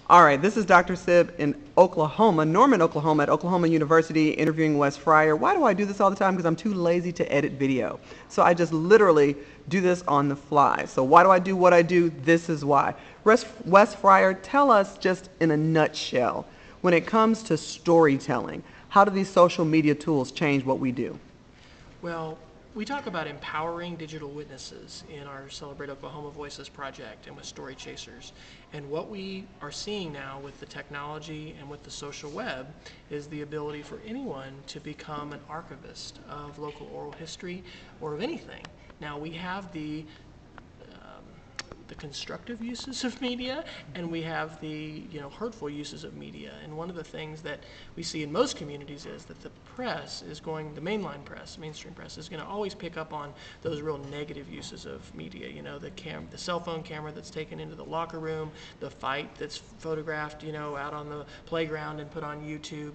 All right, this is Dr. Sib in Oklahoma, Norman, Oklahoma, at Oklahoma University, interviewing Wes Fryer. Why do I do this all the time? Because I'm too lazy to edit video. So I just literally do this on the fly. So why do I do what I do? This is why. Wes Fryer, tell us just in a nutshell, when it comes to storytelling, how do these social media tools change what we do? Well, we talk about empowering digital witnesses in our Celebrate Oklahoma Voices project and with Story Chasers. And what we are seeing now with the technology and with the social web is the ability for anyone to become an archivist of local oral history or of anything. Now we have the constructive uses of media, and we have the hurtful uses of media. And one of the things that we see in most communities is that the press is going, the mainline press, mainstream press, is going to always pick up on those real negative uses of media. The cell phone camera that's taken into the locker room, the fight that's photographed, out on the playground and put on YouTube.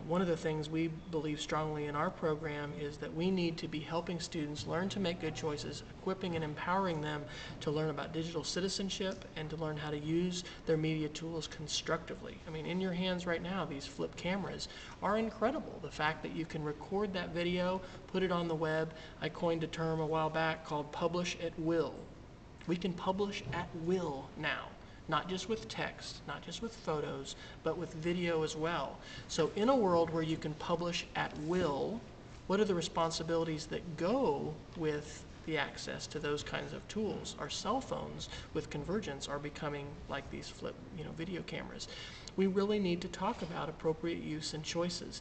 One of the things we believe strongly in our program is that we need to be helping students learn to make good choices, equipping and empowering them to learn about digital citizenship and to learn how to use their media tools constructively. I mean, in your hands right now, these flip cameras are incredible. The fact that you can record that video, put it on the web. I coined a term a while back called publish at will. We can publish at will now. Not just with text, not just with photos, but with video as well. So in a world where you can publish at will, what are the responsibilities that go with the access to those kinds of tools? Our cell phones with convergence are becoming like these flip video cameras. We really need to talk about appropriate use and choices.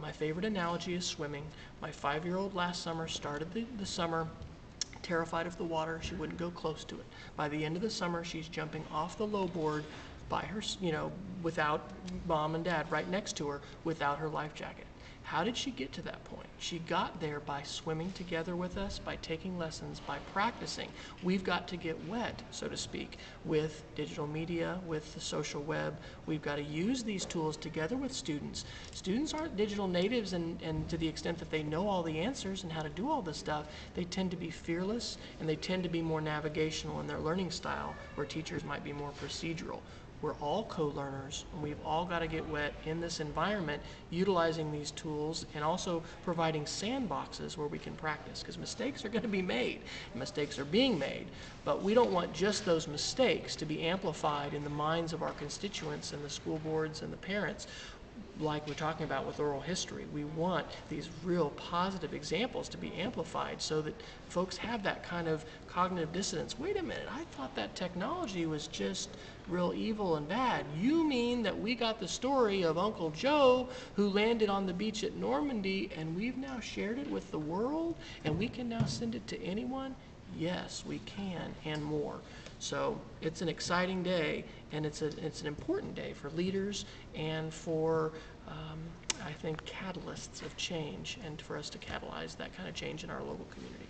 My favorite analogy is swimming. My 5-year-old last summer started the summer terrified of the water. She wouldn't go close to it. By the end of the summer, she's jumping off the low board by her, without mom and dad right next to her, without her life jacket. How did she get to that point? She got there by swimming together with us, by taking lessons, by practicing. We've got to get wet, so to speak, with digital media, with the social web. We've got to use these tools together with students. Students aren't digital natives, and to the extent that they know all the answers and how to do all this stuff, they tend to be fearless and they tend to be more navigational in their learning style, where teachers might be more procedural. We're all co-learners, and we've all got to get wet in this environment, utilizing these tools and also providing sandboxes where we can practice, because mistakes are going to be made. Mistakes are being made, but we don't want just those mistakes to be amplified in the minds of our constituents and the school boards and the parents. Like we're talking about with oral history, we want these real positive examples to be amplified so that folks have that kind of cognitive dissonance. Wait a minute, I thought that technology was just real evil and bad. You mean that we got the story of Uncle Joe who landed on the beach at Normandy, and we've now shared it with the world, and we can now send it to anyone? Yes, we can, and more. So it's an exciting day, and it's an important day for leaders and for, I think, catalysts of change, and for us to catalyze that kind of change in our local community.